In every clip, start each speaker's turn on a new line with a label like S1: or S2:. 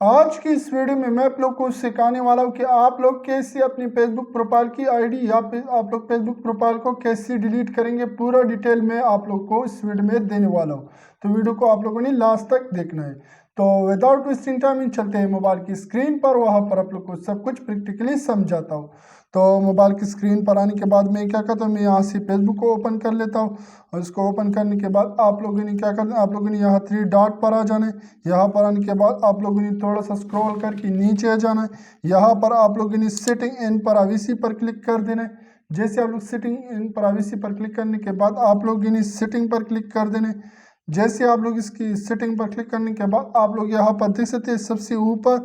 S1: आज की इस वीडियो में मैं आप लोग को सिखाने वाला हूँ कि आप लोग कैसे अपनी फेसबुक प्रोफाइल की आईडी या फिर आप लोग फेसबुक प्रोफाइल को कैसे डिलीट करेंगे। पूरा डिटेल में आप लोग को इस वीडियो में देने वाला हूँ, तो वीडियो को आप लोगों ने लास्ट तक देखना है। तो विदाउट वेस्टिंग टाइम चलते हैं मोबाइल की स्क्रीन पर, वहाँ पर आप लोग को सब कुछ प्रैक्टिकली समझाता हूँ। तो मोबाइल की स्क्रीन पर आने के बाद मैं क्या करता हूँ, मैं यहाँ से फेसबुक को ओपन कर लेता हूँ और इसको ओपन करने के बाद आप लोगों ने क्या करना है, आप लोगों ने यहाँ 3 डॉट पर आ जाना है। यहाँ पर आने के बाद आप लोगों ने थोड़ा सा स्क्रॉल करके नीचे आ जाना है। यहाँ पर आप लोगों ने सेटिंग इन प्राइवेसी पर क्लिक कर देना है। जैसे आप लोग सेटिंग इन प्राइवेसी पर क्लिक करने के बाद आप लोगों ने सेटिंग पर क्लिक कर देना है। जैसे आप लोग इसकी सेटिंग पर क्लिक करने के बाद आप लोग यहाँ पर देख सकते हैं सबसे ऊपर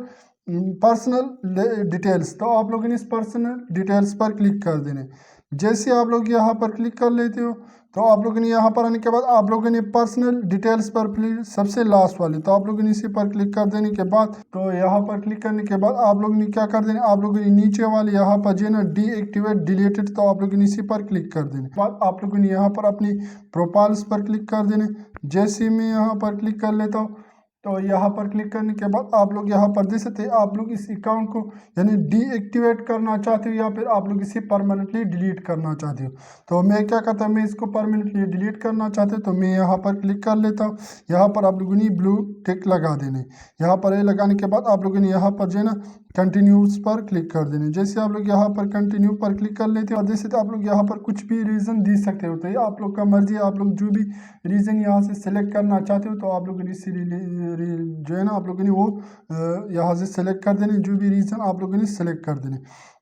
S1: पर्सनल डिटेल्स, तो आप लोगों ने इस पर्सनल डिटेल्स पर क्लिक कर देने। जैसे आप लोग यहाँ पर क्लिक कर लेते हो तो आप लोगों ने यहाँ पर आने के बाद आप लोगों ने पर्सनल डिटेल्स पर प्लीज सबसे लास्ट वाले, तो आप लोगों ने इसी पर क्लिक कर देने के बाद, तो यहाँ पर क्लिक करने के बाद आप लोगों ने क्या कर देना, आप लोगों ने नीचे वाले यहाँ पर जो है ना डीएक्टिवेट डिलीटेड, तो आप लोगों ने इसी पर क्लिक कर देने बाद आप लोगों ने यहाँ पर अपनी प्रोफाइल्स पर क्लिक कर देने। जैसे मैं यहाँ पर क्लिक कर लेता हूँ तो यहाँ पर क्लिक करने के बाद आप लोग यहाँ पर देख सकते हैं आप लोग इस अकाउंट को यानी डीएक्टिवेट करना चाहते हो या फिर आप लोग इसे परमानेंटली डिलीट करना चाहते हो। तो मैं क्या करता हूँ, मैं इसको परमानेंटली डिलीट करना चाहते हो तो मैं यहाँ पर क्लिक कर लेता हूँ। यहाँ पर आप लोगों ने ब्लू टिक लगा देने। यहाँ पर ये लगाने के बाद आप लोगों ने यहाँ पर जो है ना कंटिन्यूस पर क्लिक कर देने। जैसे आप लोग यहाँ पर कंटिन्यू पर क्लिक कर लेते हो और जैसे तो आप लोग यहाँ पर कुछ भी रीज़न दे सकते हो, तो ये आप लोग का मर्जी है। आप लोग जो भी रीज़न यहाँ से सिलेक्ट करना चाहते हो तो आप लोगों ने इसी जो है ना आप लोगों ने वो यहाँ से सेलेक्ट कर देने, जो भी रीज़न आप लोगों ने सेलेक्ट कर देने।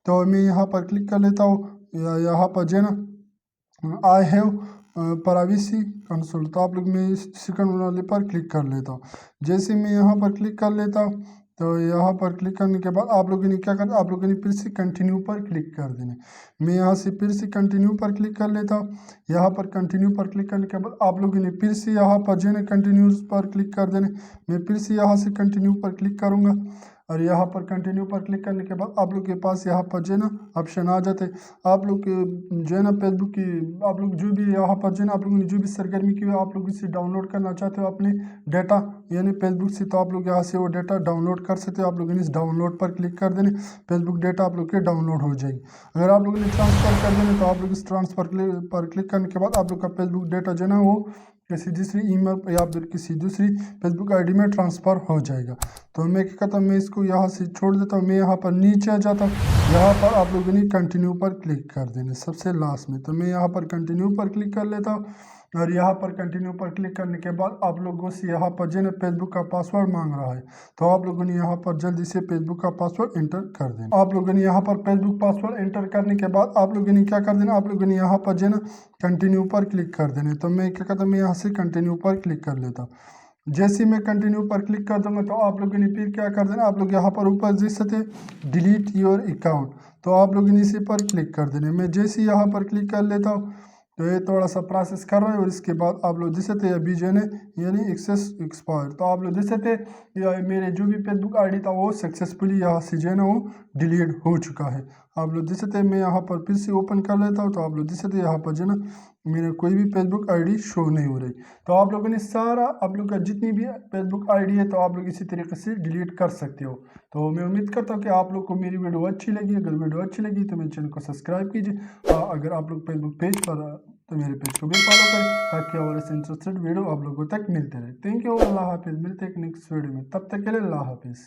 S1: तो मैं यहाँ पर क्लिक कर लेता हूँ, यहाँ पर जो है ना आई हैव प्राइवेसी कंसोल, तो आप लोग मैं इस सेकंड वाले पर क्लिक कर लेता हूँ। जैसे मैं यहाँ पर क्लिक कर लेता हूँ तो यहाँ पर क्लिक करने के बाद आप लोगों ने क्या करना, आप लोगों ने फिर से कंटिन्यू पर क्लिक कर देने। मैं यहाँ से फिर से कंटिन्यू पर क्लिक कर लेता हूँ। यहाँ पर कंटिन्यू पर क्लिक करने के बाद आप लोगों ने फिर से यहाँ पर जो है कंटिन्यूज पर क्लिक कर देने। मैं फिर से यहाँ से कंटिन्यू पर क्लिक करूँगा और यहाँ पर कंटिन्यू पर क्लिक करने के बाद आप लोग के पास यहाँ पर जो है ना ऑप्शन आ जाते हैं। आप लोग के जो है ना फेसबुक की आप लोग जो भी यहाँ पर जो है ना आप लोगों ने जो भी सरगर्मी की हो आप लोग इसे डाउनलोड करना चाहते हो अपने डाटा यानी फेसबुक से, तो आप लोग यहाँ से वो डाटा डाउनलोड कर सकते हो। आप लोगों ने इस डाउनलोड पर क्लिक कर देने, फेसबुक डाटा आप लोग के डाउनलोड हो जाएगी। अगर आप लोगों ने ट्रांसफ़र कर देने तो आप लोग इस ट्रांसफ़र पर क्लिक करने के बाद आप लोग का फेसबुक डाटा जो है ना वो किसी दूसरी ईमेल या फिर किसी दूसरी फेसबुक आईडी में ट्रांसफ़र हो जाएगा। तो मैं क्या करता हूँ, मैं इसको यहाँ से छोड़ देता हूँ। मैं यहाँ पर नीचे आ जाता हूँ। यहाँ पर आप लोगों ने कंटिन्यू पर क्लिक कर देने सबसे लास्ट में, तो मैं यहाँ पर कंटिन्यू पर क्लिक कर लेता हूँ। और यहाँ पर कंटिन्यू पर क्लिक करने के बाद आप लोगों से यहाँ पर जो है फेसबुक का पासवर्ड मांग रहा है, तो आप लोगों ने यहाँ पर जल्दी से फेसबुक का पासवर्ड एंटर कर देना। आप लोगों ने यहाँ पर फेसबुक पासवर्ड एंटर करने के बाद आप लोगों ने क्या कर देना, आप लोगों ने यहाँ पर जो है ना कंटिन्यू पर क्लिक कर देने। तो मैं क्या करता हूँ, मैं यहाँ से कंटिन्यू पर क्लिक कर लेता हूँ। जैसे ही मैं कंटिन्यू पर क्लिक कर दूंगा तो आप लोगों ने फिर क्या कर देना, आप लोग यहाँ पर ऊपर देख सकते डिलीट योर अकाउंट, तो आप लोगों ने इसी पर क्लिक कर देना। मैं जैसे ही यहाँ पर क्लिक कर लेता हूँ तो ये थोड़ा सा प्रोसेस कर रहा है और इसके बाद आप लोग देख सकते हैं अभी जो है यानी एक्सेस एक्सपायर, तो आप लोग देख सकते हैं मेरे जो भी फेसबुक आईडी था वो सक्सेसफुली यहाँ से जो है ना वो डिलीट हो चुका है। आप लोग देख सकते हैं मैं यहाँ पर फिर से ओपन कर लेता हूँ तो आप लोग देख सकते हैं यहाँ पर जो है ना मेरा कोई भी फेसबुक आईडी शो नहीं हो रही। तो आप लोगों ने सारा आप लोग का जितनी भी फेसबुक आईडी है तो आप लोग इसी तरीके से डिलीट कर सकते हो। तो मैं उम्मीद करता हूँ कि आप लोग को मेरी वीडियो अच्छी लगी। अगर वीडियो अच्छी लगी तो मेरे चैनल को सब्सक्राइब कीजिए। अगर आप लोग फेसबुक पेज पर तो मेरे पेज को भी फॉलो करें ताकि और ऐसे इंटरेस्टेड वीडियो आप लोगों तक मिलते रहे। थैंक यू, अल्लाह हाफिज़। मिलते हैं नेक्स्ट वीडियो में, तब तक के लिए अल्लाह हाफिज़।